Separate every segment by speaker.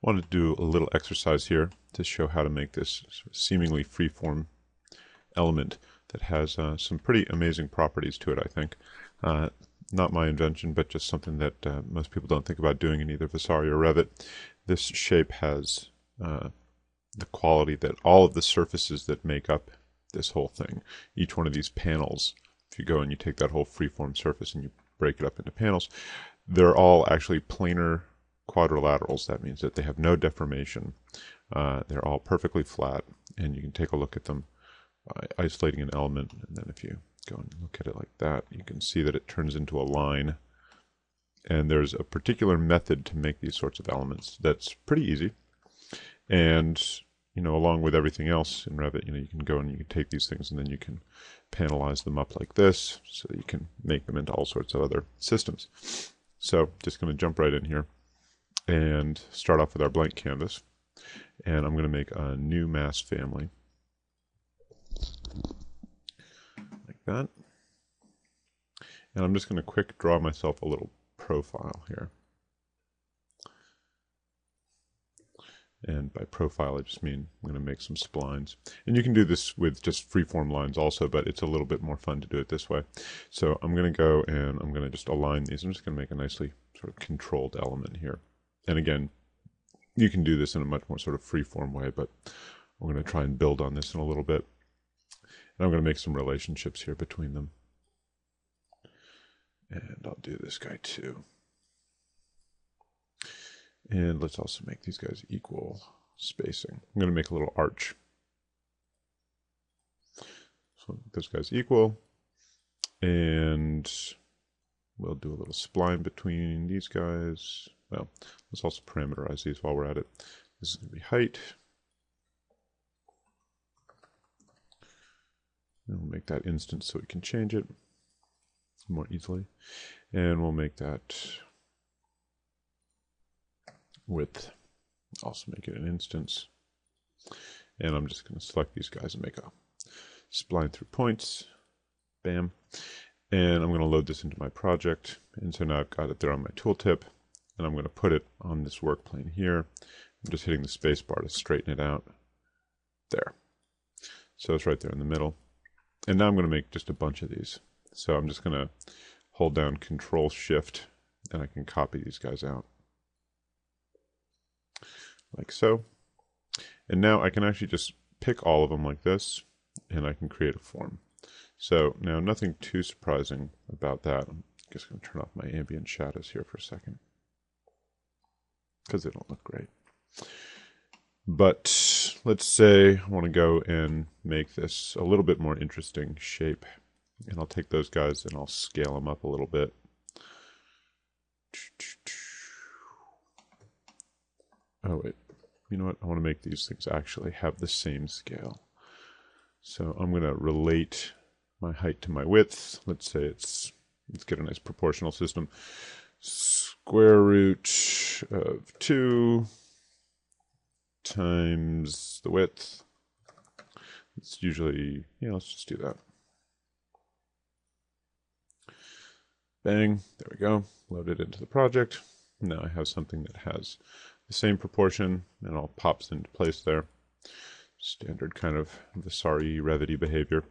Speaker 1: wanted to do a little exercise here to show how to make this seemingly freeform element that has some pretty amazing properties to it, I think. Not my invention, but just something that most people don't think about doing in either Vasari or Revit. This shape has the quality that all of the surfaces that make up this whole thing, each one of these panels, if you go and you take that whole freeform surface and you break it up into panels, they're all actually planar quadrilaterals. That means that they have no deformation. They're all perfectly flat, and you can take a look at them by isolating an element, and then if you go and look at it like that, you can see that it turns into a line. And there's a particular method to make these sorts of elements that's pretty easy. And, you know, along with everything else in Revit, you know, you can go and you can take these things and then you can panelize them up like this so that you can make them into all sorts of other systems. So just going to jump right in here and start off with our blank canvas. And I'm going to make a new mass family. Like that. And I'm just going to quick draw myself a little profile here. And by profile, I just mean I'm going to make some splines. And you can do this with just freeform lines also, but it's a little bit more fun to do it this way. So I'm going to go and I'm going to just align these. I'm just going to make a nicely sort of controlled element here. And again, you can do this in a much more sort of freeform way, but I'm going to try and build on this in a little bit. And I'm going to make some relationships here between them. And I'll do this guy too. And let's also make these guys equal spacing. I'm going to make a little arch. So those guys equal. And we'll do a little spline between these guys. Well, let's also parameterize these while we're at it. This is going to be height. And we'll make that instance so we can change it more easily. And we'll make that width. Also make it an instance. And I'm just going to select these guys and make a spline through points. Bam. And I'm going to load this into my project. And so now I've got it there on my tooltip. And I'm going to put it on this work plane here. I'm just hitting the space bar to straighten it out. There. So it's right there in the middle. And now I'm going to make just a bunch of these. So I'm just going to hold down Control Shift and I can copy these guys out. Like so. And now I can actually just pick all of them like this and I can create a form. So now nothing too surprising about that. I'm just going to turn off my ambient shadows here for a second because they don't look great. But let's say I want to go and make this a little bit more interesting shape. And I'll take those guys and I'll scale them up a little bit. Oh, wait. You know what? I want to make these things actually have the same scale. So I'm going to relate my height to my width. Let's say let's get a nice proportional system. Square root of 2 times the width. It's usually, yeah, let's just do that. Bang, there we go. Load it into the project. Now I have something that has the same proportion and all pops into place there. Standard kind of Vasari Revit behavior.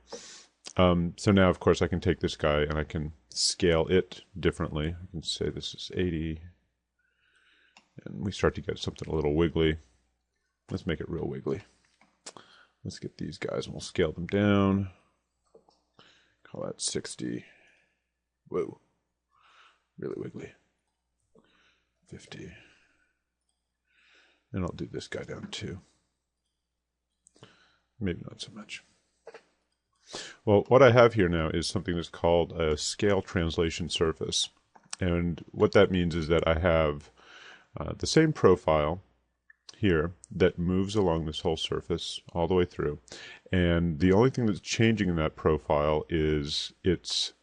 Speaker 1: So now, of course, I can take this guy and I can scale it differently. I can say this is 80. And we start to get something a little wiggly. Let's make it real wiggly. Let's get these guys and we'll scale them down. Call that 60. Whoa. Really wiggly. 50. And I'll do this guy down too. Maybe not so much. Well, what I have here now is something that's called a scale translation surface. And what that means is that I have the same profile here that moves along this whole surface all the way through. And the only thing that's changing in that profile is its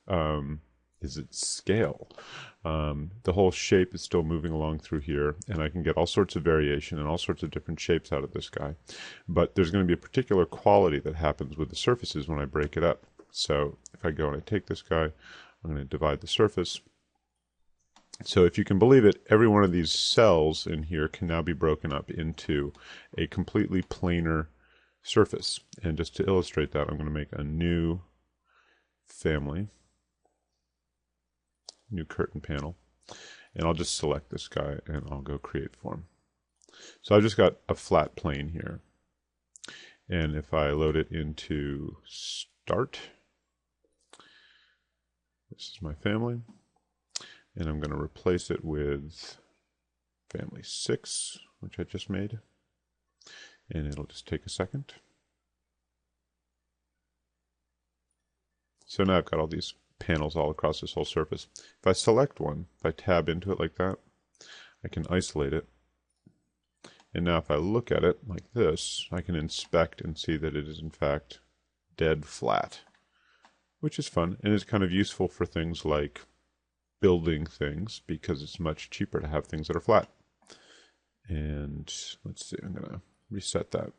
Speaker 1: scale. The whole shape is still moving along through here, and I can get all sorts of variation and all sorts of different shapes out of this guy. But there's going to be a particular quality that happens with the surfaces when I break it up. So if I go and I take this guy, I'm going to divide the surface, So if you can believe it, every one of these cells in here can now be broken up into a completely planar surface. And just to illustrate that, I'm going to make a new family, new curtain panel, and I'll just select this guy and I'll go create form. So I've just got a flat plane here. And if I load it into start, this is my family. And I'm going to replace it with family 6, which I just made. And it'll just take a second. So now I've got all these panels all across this whole surface. If I select one, if I tab into it like that, I can isolate it. And now if I look at it like this, I can inspect and see that it is in fact dead flat, which is fun and is kind of useful for things like building things, because it's much cheaper to have things that are flat. And let's see, I'm going to reset that.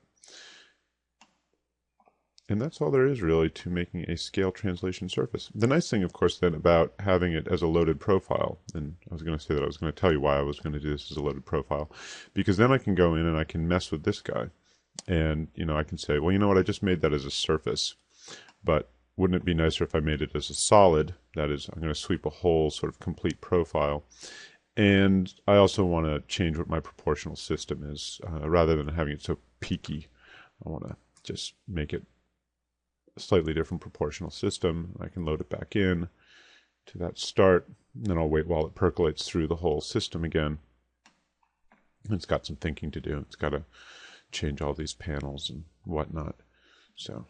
Speaker 1: And that's all there is really to making a scale translation surface. The nice thing, of course, then about having it as a loaded profile, and I was going to say that I was going to tell you why I was going to do this as a loaded profile, because then I can go in and I can mess with this guy. And, I can say, well, you know what, I just made that as a surface, but wouldn't it be nicer if I made it as a solid? That is, I'm going to sweep a whole sort of complete profile. And I also want to change what my proportional system is. Rather than having it so peaky, I want to just make it a slightly different proportional system. I can load it back in to that start, and then I'll wait while it percolates through the whole system again. And it's got some thinking to do. It's got to change all these panels and whatnot. So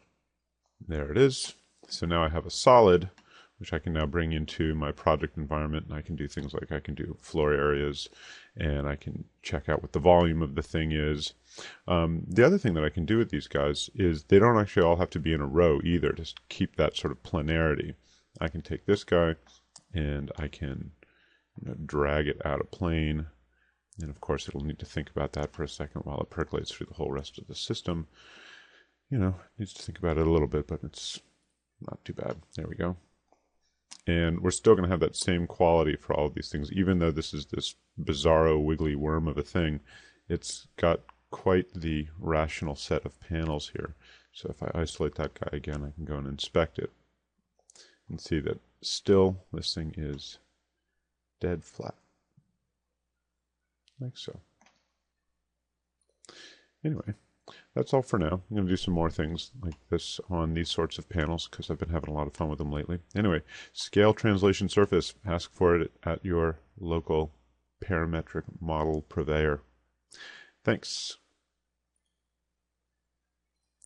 Speaker 1: there it is. So now I have a solid, which I can now bring into my project environment, and I can do things like I can do floor areas, and I can check out what the volume of the thing is. The other thing that I can do with these guys is they don't actually all have to be in a row either, to keep that sort of planarity. I can take this guy and I can drag it out of plane, and of course it'll need to think about that for a second while it percolates through the whole rest of the system. It needs to think about it a little bit, but it's not too bad. There we go. And we're still going to have that same quality for all of these things, even though this is this bizarro wiggly worm of a thing. It's got quite the rational set of panels here. So if I isolate that guy again, I can go and inspect it and see that still this thing is dead flat, like so. Anyway, that's all for now. I'm going to do some more things like this on these sorts of panels because I've been having a lot of fun with them lately. Anyway, scale translation surface. Ask for it at your local parametric model purveyor. Thanks.